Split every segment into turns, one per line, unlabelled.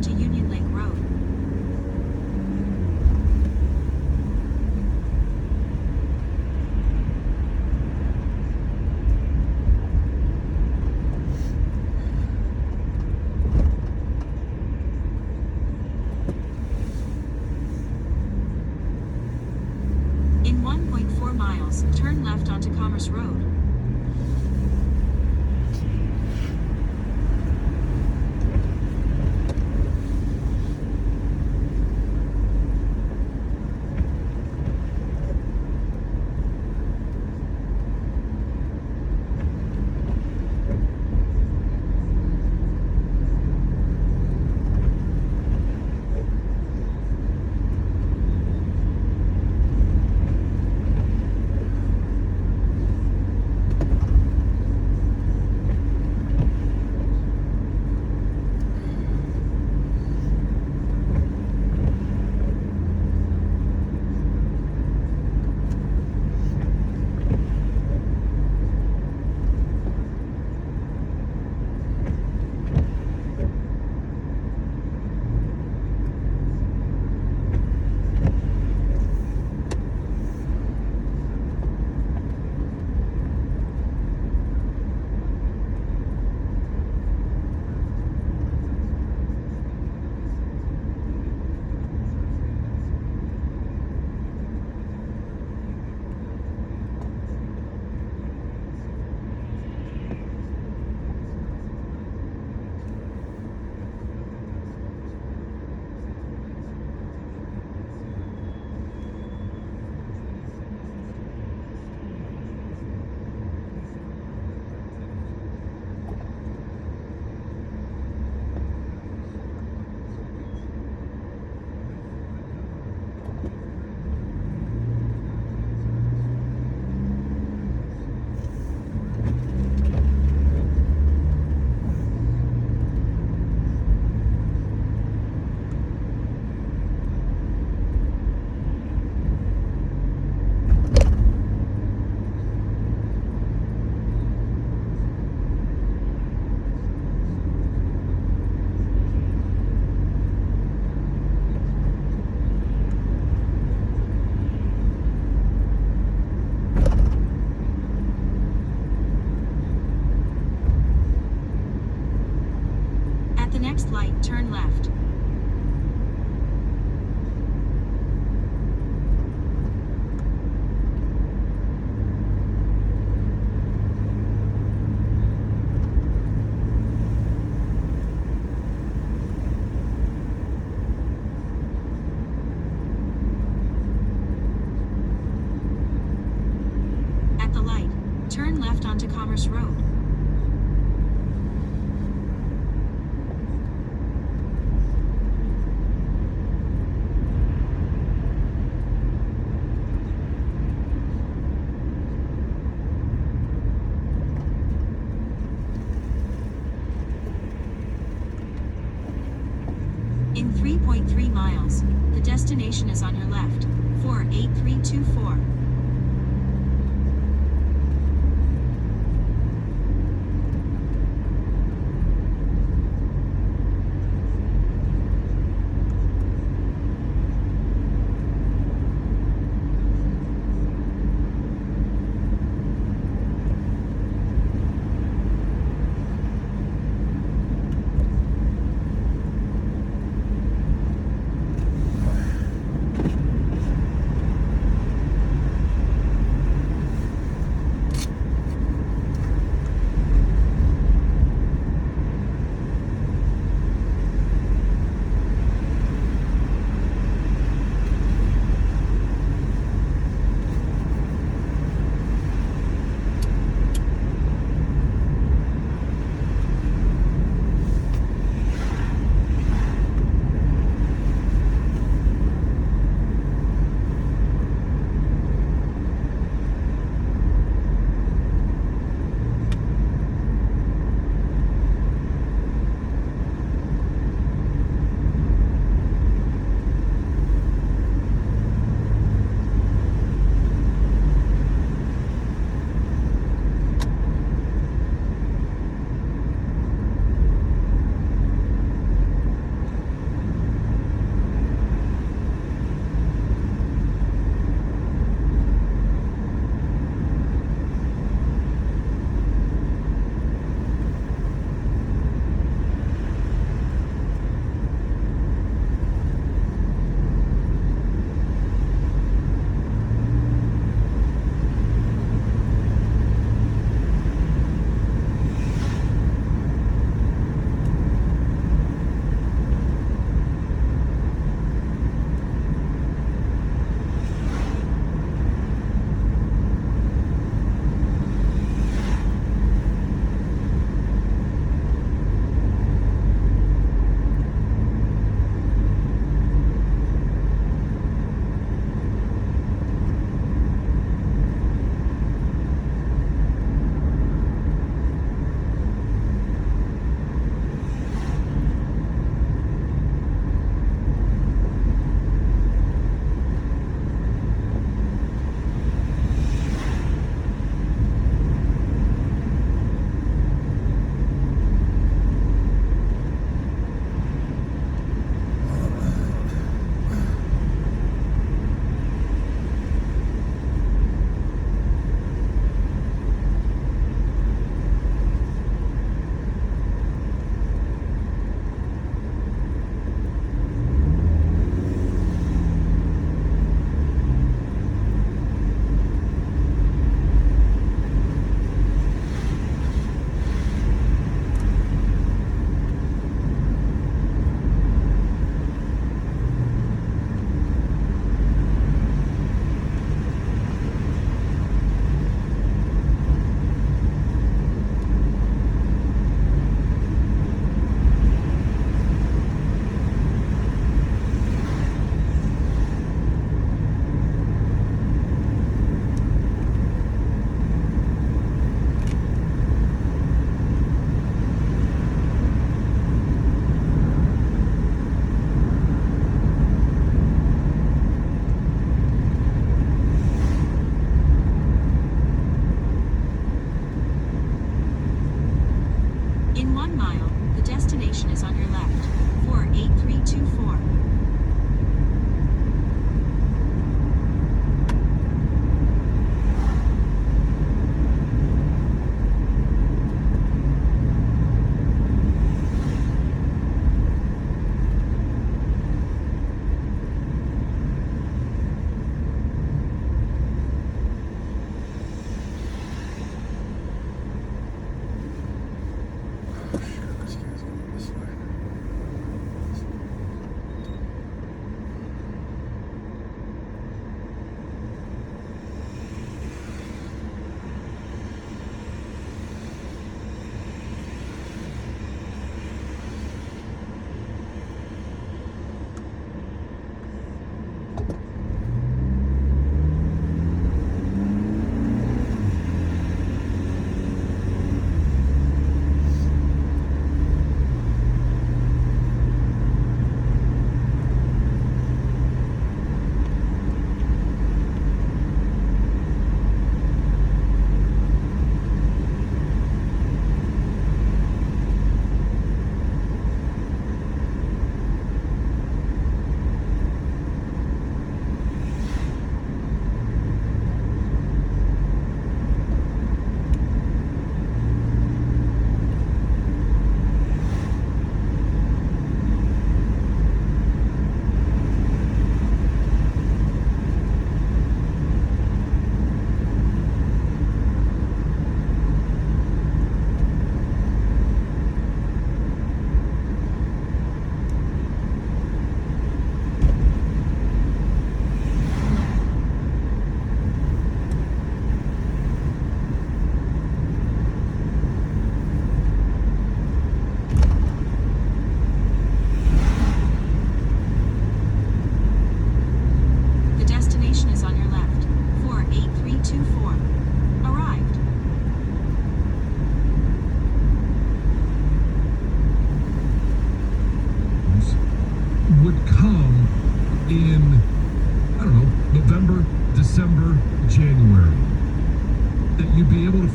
onto Union Lake Road. In 1.4 miles, turn left onto Commerce Road. At the next light, turn left. At the light, turn left onto Commerce Road. In 3.3 miles, the destination is on your left, 48324.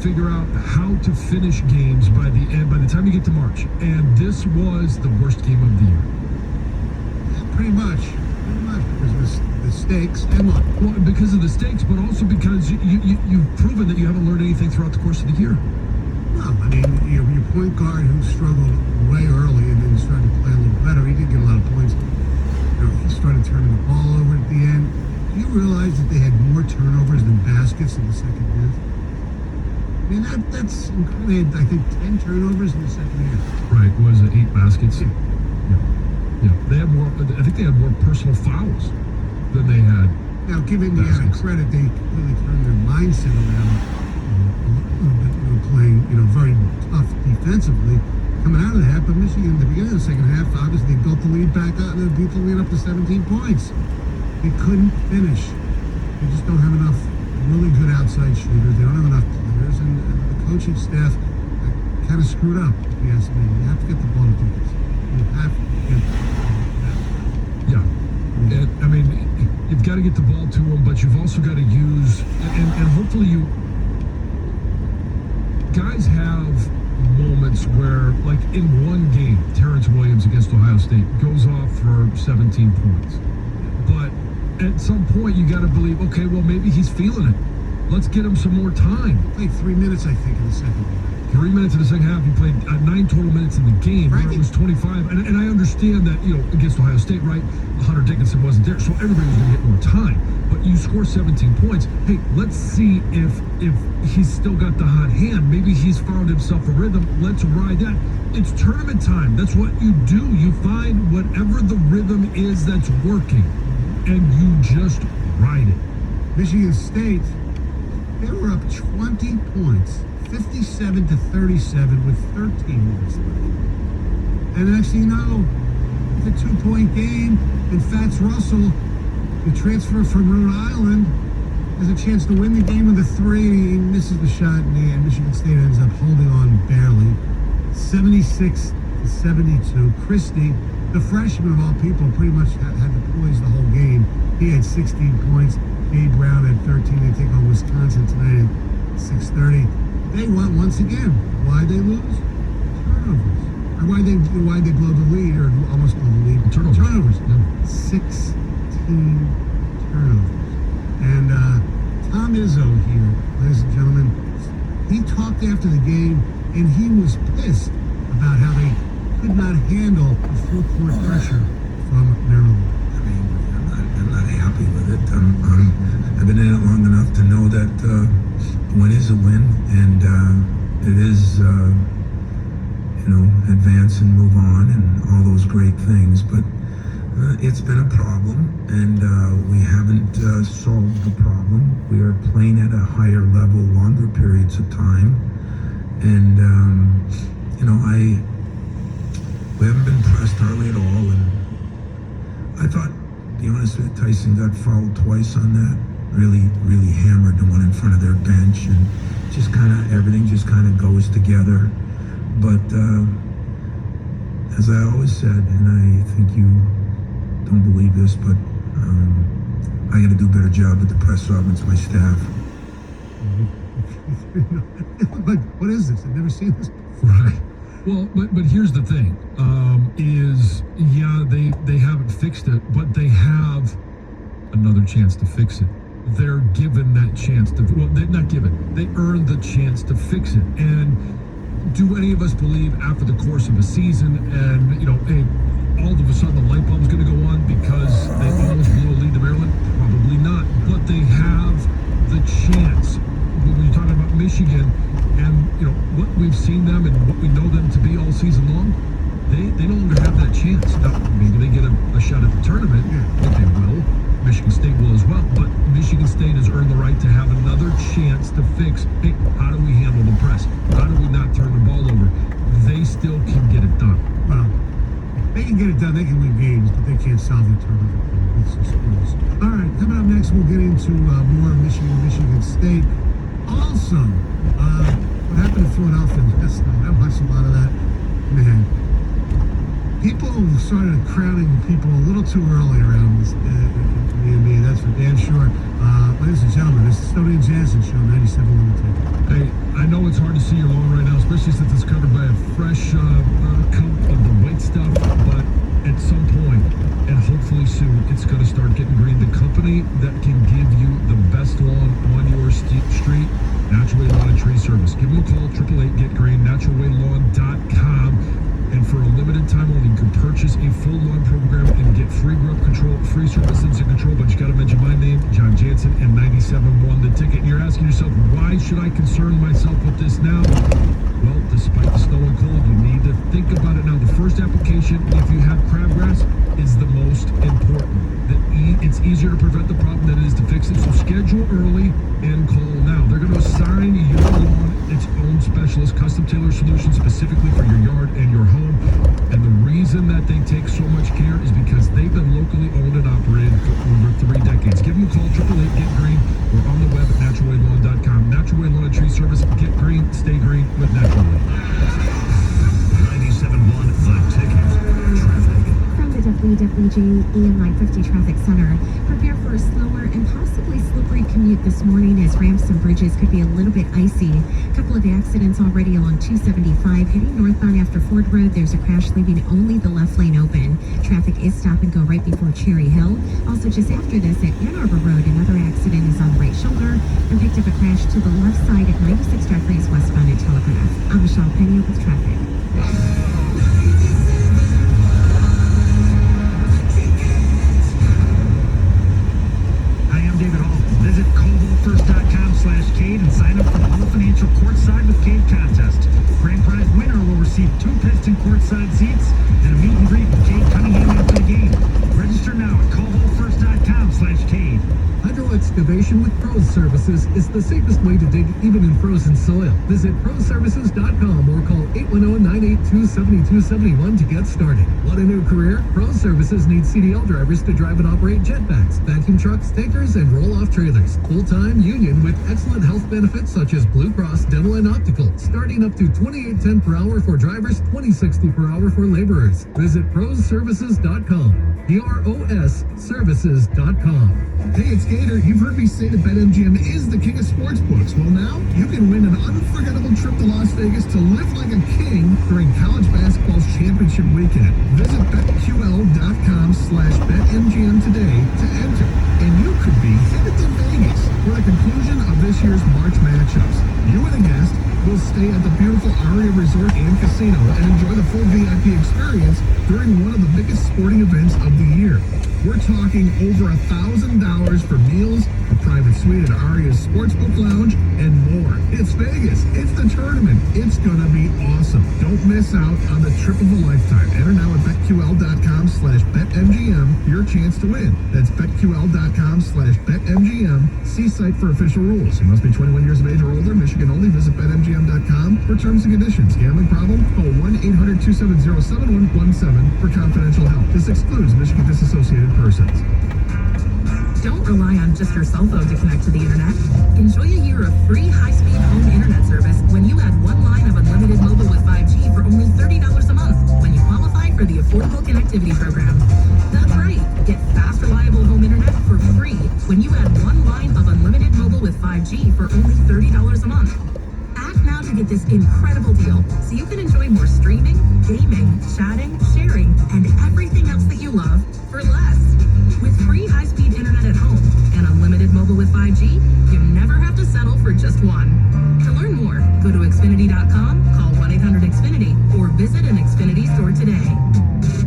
figure out how to finish games by the end, by the time you get to March. And this was the worst game of the year.
Yeah, pretty much because of the stakes and what?
Well, because of the stakes, but also because you've proven that you haven't learned anything throughout the course of the year.
Well, I mean, your point guard who struggled way early and then started to play a little better. He did get a lot of points. He started turning the ball over at the end. Do you realize that they had more turnovers than baskets in the second half? I mean, that's incredible. They had, I think, 10 turnovers in the second half.
Right. Was it 8 baskets?
Yeah.
Yeah. They had more. I think they had more personal fouls than they had.
Now, give Indiana credit, they completely turned their mindset around. Playing, very tough defensively coming out of the half. But Michigan, at the beginning of the second half, obviously they built the lead back up and they beat the lead up to 17 points. They couldn't finish. They just don't have enough really good outside shooters. They don't have enough players, and the coaching staff kind of screwed up. Yes, you have to get the ball to defense. You have to get the ball to that.
Yeah. And, I mean, you've got to get the ball to them, but you've also got to use, and hopefully guys have moments where, like in one game, Terrence Williams against Ohio State goes off for 17 points. But at some point, you got to believe, okay, well, maybe he's feeling it. Let's get him some more time.
He played 3 minutes, I think, in the second half.
3 minutes in the second half. He played 9 total minutes in the game, where it was 25. And I understand that, against Ohio State, right, Hunter Dickinson wasn't there, so everybody was going to get more time. But you score 17 points. Hey, let's see if he's still got the hot hand. Maybe he's found himself a rhythm. Let's ride that. It's tournament time. That's what you do. You find whatever the rhythm is that's working, and you just ride it.
Michigan State, they were up 20 points, 57 to 37 with 13 minutes left. And next thing you know, it's a 2-point game, and Fats Russell, the transfer from Rhode Island, has a chance to win the game with a 3, and he misses the shot, and Michigan State ends up holding on barely. 76 to 72. Christie, the freshman of all people, pretty much had the poise the whole game. He had 16 points. Gabe Brown had 13. They take on Wisconsin tonight at 6:30. They won once again. Why'd they lose? Turnovers. Or why'd they blow the lead, or almost blow the lead? Turnovers.
Yeah.
16 turnovers. And Tom Izzo here, ladies and gentlemen, he talked after the game, and he was pissed about how they could not handle the full court pressure from Maryland.
I mean, I'm not happy with it. I've been in it long enough to know that a win is a win, and it is, advance and move on and all those great things. But it's been a problem, and we haven't solved the problem. We are playing at a higher level, longer periods of time, and we haven't been pressed hardly at all. And I thought, to be honest with you, Tyson got fouled twice on that. Really, really hammered the one in front of their bench, and just everything just goes together. But as I always said, and I think you don't believe this, but I got to do a better job with the press offense, my staff.
But what is this? I've never seen this before.
Right. Well, but here's the thing: they haven't fixed it, but they have another chance to fix it. They're given that chance to. Well, they're not given. They earned the chance to fix it. And do any of us believe after the course of a season, and all of a sudden the light bulb's going to go on because they almost blew a lead to Maryland? Probably not. But they have the chance. When you're talking about Michigan and what we've seen them and what we know them to be all season long, they no longer have that chance. Now, maybe they get a shot at the tournament. If they will. Michigan State will as well. But Michigan State has earned the right to have another chance to fix, hey, how do we handle the press? How do we not turn the ball over? They still can get it done.
Well, they can get it done. They can win games, but they can't solve the turnover. It's just screws. All right, coming up next, we'll get into more Michigan State. Also, what happened to Philadelphia last night? I watched a lot of that. Man, People started crowding people a little too early around this B&B, that's for damn sure. Ladies and gentlemen, this is Stoney and Jansen Show, 97 on the Ticket.
Hey, I know it's hard to see your lawn right now, especially since it's covered by a fresh coat of the white stuff, but at some point, and hopefully soon, it's going to start getting green. The company that can give you the best lawn on your street, Natural Way Lawn and Tree Service. Give them a call, 888-GET-GREEN, naturalwaylawn.com. And for a limited time only, you can purchase a full lawn program and get free grub control, free service insect control. But you got to mention my name, John Jansen, and 97.1 The Ticket. And you're asking yourself, why should I concern myself with this now? Well, despite the snow and cold, you need to think about it now. The first application, if you have crabgrass, is the most important. It's easier to prevent the problem than it is to fix it. So schedule early and call now. They're going to assign your lawn its own specialist, custom tailored solution specifically for your yard and your home. And the reason that they take so much care is because they've been locally owned and operated for over 3 decades. Give them a call, 888-GET-GREEN, or on the web at naturalwaylawn.com. Natural Way Lawn and Tree Service. Get green, stay green with Natural Way.
97.1 The Ticket. Traffic.
From the WWJ AM 950 Traffic Center, prepare for a slower and possibly slippery commute this morning as ramps and bridges could be a little bit icy. A couple of accidents already along 275 heading northbound after Ford Road. There's a crash leaving only the left lane open. Traffic is stop and go right before Cherry Hill. Also just after this at Ann Arbor Road, another accident is on the right shoulder and picked up a crash to the left side at 96 Jeffries westbound at Telegraph. I'm Michelle Penny with traffic.
David Hall. Visit coldwellfirst.com/Cade and sign up for the Hall Financial Courtside with Cade contest. Grand prize winner will receive 2 Piston courtside seats and a meet and greet with Cade Cunningham after the game. Register now at coldwellfirst.com/Cade.
Hydro excavation with Pros Services is the safest way to dig even in frozen soil. Visit proservices.com or call 810-982-7271 to get started. Want a new career? Pros Services needs CDL drivers to drive and operate jetpacks, vacuum trucks, tankers, and roll-off trailers. Full-time union with excellent health benefits such as Blue Cross, dental, and optical. Starting up to $28.10 per hour for drivers, $20.60 per hour for laborers. Visit proservices.com. PROS services.com.
Hey, it's Gator. You've heard me say that BetMGM is the king of sportsbooks. Well, now you can win an unforgettable trip to Las Vegas to live like a king during college basketball's championship weekend. Visit BetQL.com/BetMGM today to enter. And you could be headed to Vegas for the conclusion of this year's March matchups. You and a guest will stay at the beautiful Aria Resort and Casino and enjoy the full VIP experience during one of the biggest sporting events of the year. We're talking over $1,000 for meals, a private suite at Aria's Sportsbook Lounge, and more. It's Vegas. It's the tournament. It's gonna be awesome. Don't miss out on the trip of a lifetime. Enter now at BetQL.com/BetMGM for your chance to win. That's BetQL.com/BetMGM. See site for official rules. You must be 21 years of age or older. Michigan only. Visit BetMGM.com for terms and conditions. Gambling problem? Call 1-800-270-7117 for confidential help. This excludes Michigan disassociated persons.
Don't rely on just your cell phone to connect to the internet. Enjoy a year of free high-speed home internet service when you add 1 line of unlimited mobile with 5G for only $30 a month when you qualify for the Affordable Connectivity Program. That's right. Get fast, reliable home internet for free when you add 1 line of unlimited mobile with 5G for only $30 a month. Act now to get this incredible deal so you can enjoy more streaming, gaming, chatting, sharing, and everything else that you love for less. With free high-speed internet at home and unlimited mobile with 5G, you never have to settle for just one. To learn more, go to Xfinity.com, call 1-800-XFINITY, or visit an Xfinity store today.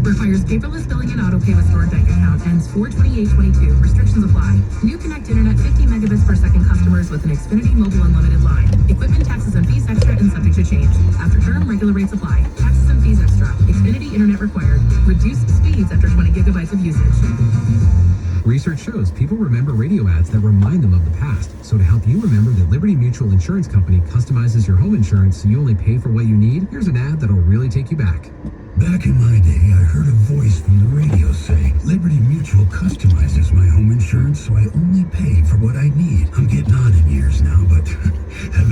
Requires paperless billing and auto-pay with stored bank account. Ends 4/28/22. Restrictions apply. New Connect Internet 50 megabits per second customers with an Xfinity Mobile Unlimited line. Equipment, taxes, and fees extra and subject to change. After term, regular rates apply. Taxes and fees extra. Xfinity Internet required. Reduced speeds after 20 gigabytes of usage.
Research shows people remember radio ads that remind them of the past. So to help you remember that Liberty Mutual Insurance Company customizes your home insurance so you only pay for what you need, here's an ad that'll really take you back.
Back in my day, I heard a voice from the radio say, Liberty Mutual customizes my home insurance so I only pay for what I need. I'm getting on in years now, but haven't